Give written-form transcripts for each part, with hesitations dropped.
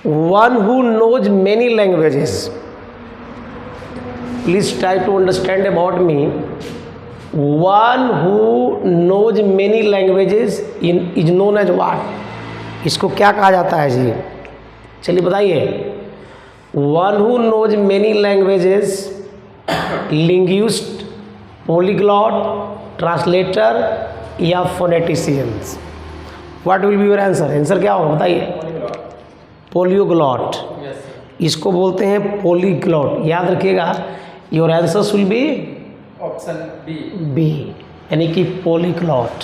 One who knows many languages, please try to understand about me. One who knows many languages is known as what, इसको क्या कहा जाता है जी? चलिए बताइए। One who knows many languages, linguist, polyglot, translator या phoneticians. What will be your answer? Answer क्या होगा बताइए? पोलियोग्लॉट, इसको बोलते हैं पोलीग्लॉट। याद रखिएगा, your answers will be option B, यानी कि polyglot.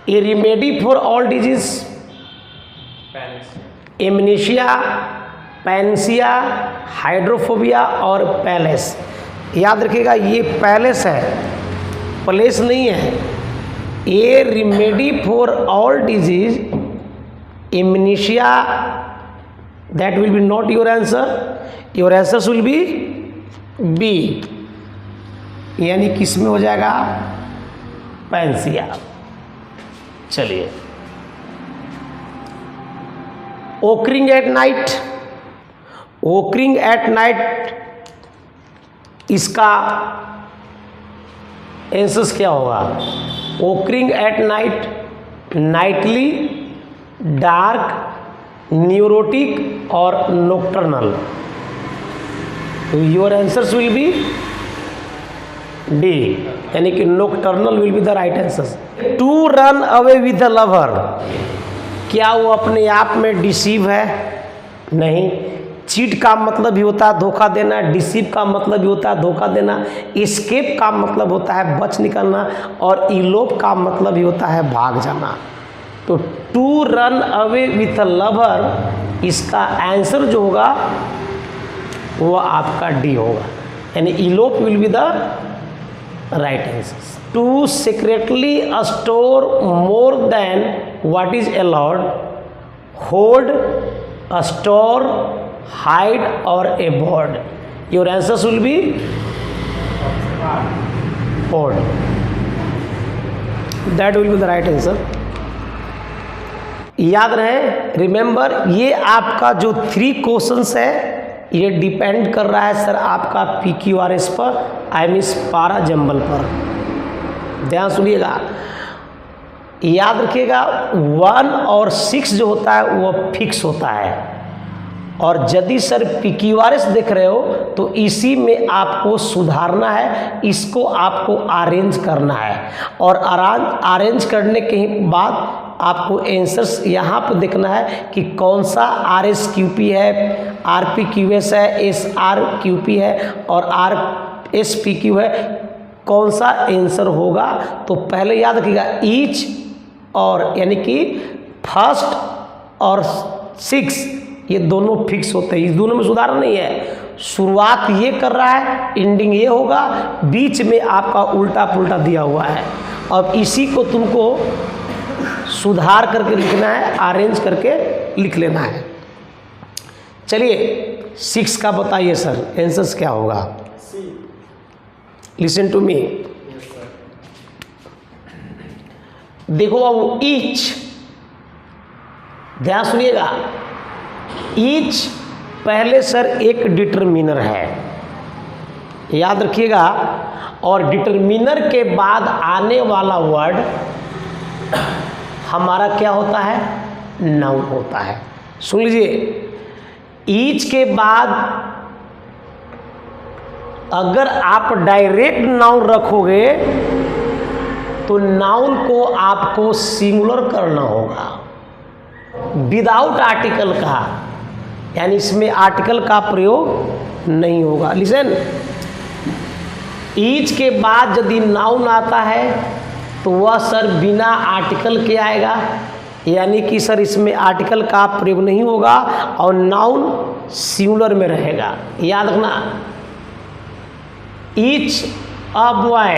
A remedy for all disease, amnesia, panacea, hydrophobia और पैलेस। याद रखिएगा, ये पैलेस है, प्लेस नहीं है। A remedy for all disease, amnesia, that will be not your answer, your answer will be B, यानी किस में हो जाएगा? पैंसिया। चलिए, occurring at night, occurring at night, इसका आंसर क्या होगा? Occurring at night, nightly, dark, neurotic और नोक्टर्नल। तो your answers will be D, यानी कि nocturnal will be the right answer. To run away with the lover, क्या वो अपने आप में डिसीव है? नहीं। चीट का मतलब भी होता है धोखा देना, डिसीव का मतलब भी होता है धोखा देना, एस्केप का मतलब होता है बच निकलना, और इलोप का मतलब भी होता है भाग जाना। तो to run away with a lover, इसका आंसर जो होगा वो आपका डी होगा, यानी elope will be the right answer. To secretly store more than what is allowed, hold, store, hide और avoid. Your answers will be hold, that will be the right answer. याद रहे, remember, ये आपका जो 3 questions है ये depend कर रहा है सर आपका PQRS पर, आई मीन पारा जंबल पर। ध्यान सुनिएगा, याद रखिएगा 1 और 6 जो होता है वो फिक्स होता है, और यदि सर PQRS देख रहे हो तो इसी में आपको सुधारना है, इसको आपको अरेंज करना है, और अरेंज करने के बाद आपको आंसर्स यहाँ पर देखना है कि कौन सा RSQP है, RPQS है, SRQP है और RSPQ है, कौन सा आंसर होगा। तो पहले याद रखिएगा ईच और यानी कि फर्स्ट और 6 ये दोनों फिक्स होते हैं, इस दोनों में सुधार नहीं है। शुरुआत ये कर रहा है, एंडिंग ये होगा, बीच में आपका उल्टा पुल्टा दिया हुआ है। अब इसी को तुमको सुधार करके लिखना है, अरेंज करके लिख लेना है। चलिए 6 का बताइए सर, आंसर्स क्या होगा? Listen to me. देखो अब ईच, ध्यान सुनिएगा, ईच पहले सर एक डिटरमिनर है, याद रखिएगा, और डिटरमिनर के बाद आने वाला वर्ड हमारा क्या होता है? नाउन होता है। सुन लीजिए, ईच के बाद अगर आप डायरेक्ट नाउन रखोगे तो नाउन को आपको सिंगुलर करना होगा विदाउट आर्टिकल का, यानी इसमें आर्टिकल का प्रयोग नहीं होगा। लिसन, ईच के बाद यदि नाउन आता है तो वह सर बिना आर्टिकल के आएगा, यानी कि सर इसमें आर्टिकल का प्रयोग नहीं होगा और नाउन सिंगुलर में रहेगा। याद रखना, each a boy,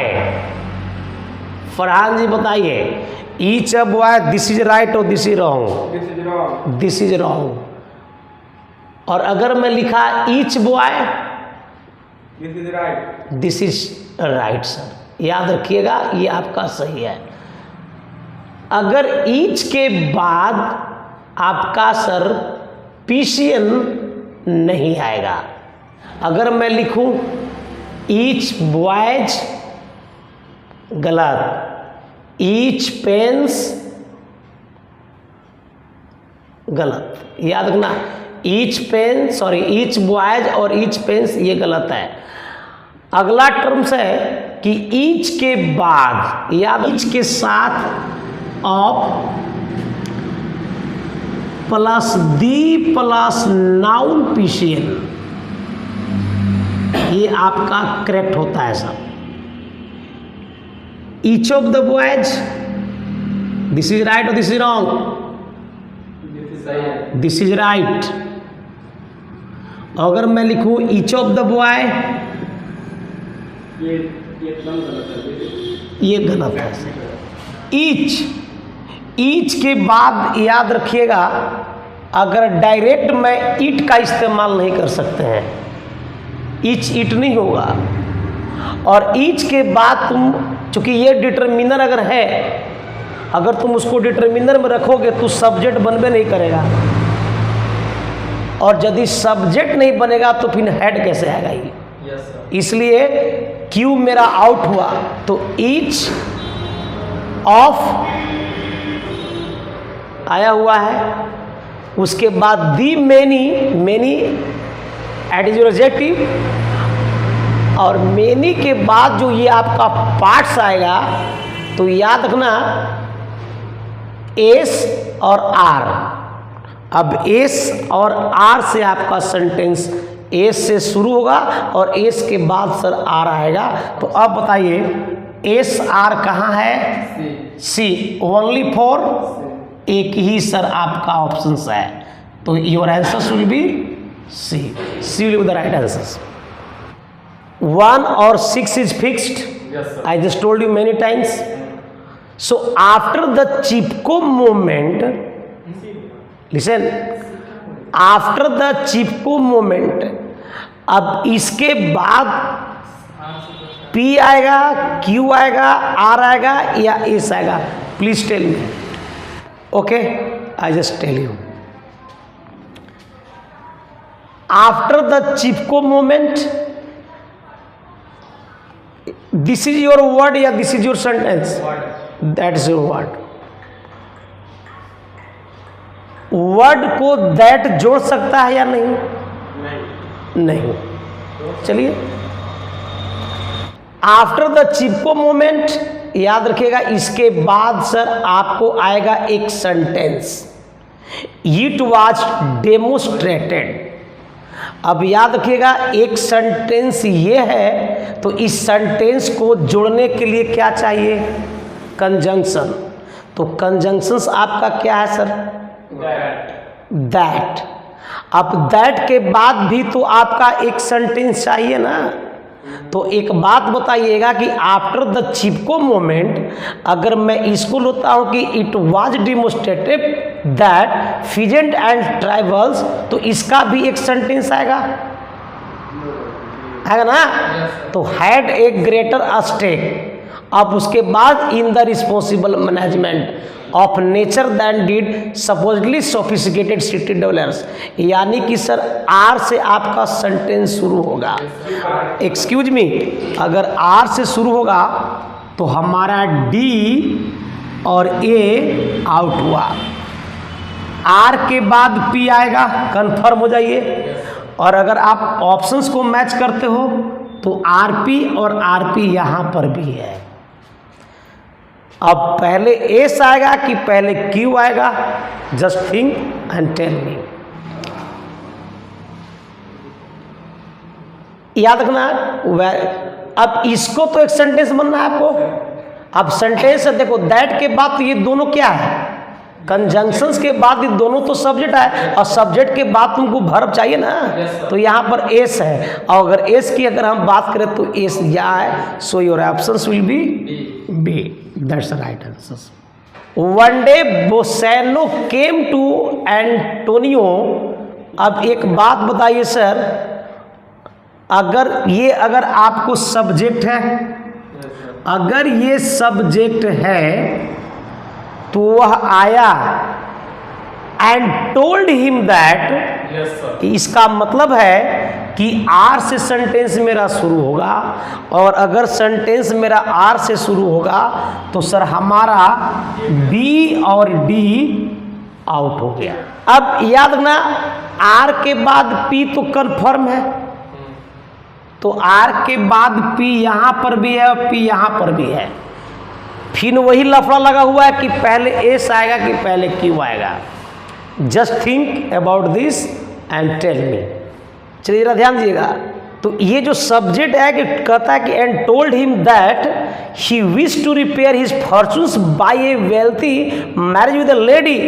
Farhan ji बताइए, each a boy this is right और this is wrong? This is wrong. और अगर मैं लिखा each boy, this is right sir, याद रखिएगा ये आपका सही है। अगर ईच के बाद आपका सर पीशियन नहीं आएगा। अगर मैं लिखूं ईच बॉयज, गलत। ईच पेन्स, गलत। याद रखना, ईच बॉयज और ईच पेन्स ये गलत है। अगला टर्म्स है कि ईच के बाद, याद, ईच के साथ of plus the plus noun position, ये आपका करेक्ट होता है सब। Each of the boys, this is right और this is wrong? This is right. अगर मैं लिखूं ईच ऑफ द बॉय, ये गलत है। ईच के बाद याद रखिएगा, अगर डायरेक्ट मैं ईट का इस्तेमाल नहीं कर सकते हैं, ईच ईट नहीं होगा। और ईच के बाद तुम, चूंकि ये डिटरमिनर अगर है, अगर तुम उसको डिटरमिनर में रखोगे तो सब्जेक्ट बनबे नहीं करेगा, और यदि सब्जेक्ट नहीं बनेगा तो फिर हेड कैसे आएगा ये? इसलिए क्यू मेरा आउट हुआ। तो ईच ऑफ आया हुआ है, उसके बाद दी मेनी एडजेक्टिव, और मेनी के बाद जो ये आपका पार्ट्स आएगा तो याद रखना एस और आर। अब एस और आर से आपका सेंटेंस एस से शुरू होगा और एस के बाद सर आर आएगा। तो अब बताइए एस आर कहाँ है? सी। ओनली फॉर एक ही सर आपका ऑप्शन है, तो your answer will be C. C will be the right answer. 1 और 6 is fixed. Yes, sir. I just told you many times. So after the Chipko movement, listen, after the Chipko movement, अब इसके बाद P आएगा, Q आएगा, R आएगा या S आएगा? Please tell me. Okay, I just tell you. After the Chipko movement, this is your word या this is your sentence? That is your word. Word को दैट जोड़ सकता है या नहीं? नहीं। चलिए, आफ्टर द चिपको मोमेंट, याद रखिएगा इसके बाद सर आपको आएगा एक सेंटेंस, इट वाज डेमोस्ट्रेटेड। अब याद रखिएगा एक सेंटेंस ये है, तो इस सेंटेंस को जोड़ने के लिए क्या चाहिए? कंजंक्शन। तो कंजंक्शंस आपका क्या है सर? दैट। अब दैट के बाद भी तो आपका एक सेंटेंस चाहिए ना। तो एक बात बताइएगा कि आफ्टर द चिपको मोमेंट, अगर मैं इसको लेता हूं कि it was demonstrated that pheasant and tribals, तो इसका भी एक सेंटेंस आएगा ना। तो हैड ए ग्रेटर अस्टेक। अब उसके बाद in the responsible management of nature than did supposedly sophisticated city developers, यानी कि सर आर से आपका सेंटेंस शुरू होगा। एक्सक्यूज मी, अगर आर से शुरू होगा तो हमारा डी और ए आउट हुआ। आर के बाद पी आएगा, कंफर्म हो जाइए। और अगर आप ऑप्शंस को मैच करते हो तो आरपी और आरपी यहां पर भी है। अब पहले एस आएगा कि पहले क्यू आएगा? Just think and tell me. याद रखना। अब इसको तो एक सेंटेंस बनना है आपको। अब सेंटेंस देखो, दैट के बाद तो ये दोनों क्या है? कंजंक्शंस के बाद ये दोनों तो सब्जेक्ट है, और सब्जेक्ट के बाद तुमको वर्ब चाहिए ना। तो यहाँ पर एस है, और अगर एस की अगर हम बात करें तो एस या है। So your options will be B. That's the right answer. One day Bassanio came to Antonio. अब एक बात बताइए सर, अगर आपको सब्जेक्ट है, अगर ये सब्जेक्ट है तो वह आया and told him that, yes sir, इसका मतलब है कि आर से सेंटेंस मेरा शुरू होगा, और अगर सेंटेंस मेरा आर से शुरू होगा तो सर हमारा बी और डी आउट हो गया। अब याद रखना, आर के बाद पी तो कंफर्म है, तो आर के बाद पी यहां पर भी है और पी यहां पर भी है। फिर वही लफड़ा लगा हुआ है कि पहले एस आएगा कि पहले क्यू आएगा। Just think about this and tell me. चलिए जरा ध्यान दीजिएगा। तो ये जो सब्जेक्ट है कि कहता है कि and told him that he wish to repair his fortunes by a wealthy marriage with a lady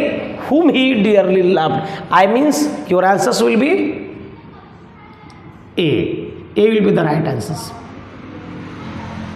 whom he dearly loved. I means your answers will be A. A will be the right answers.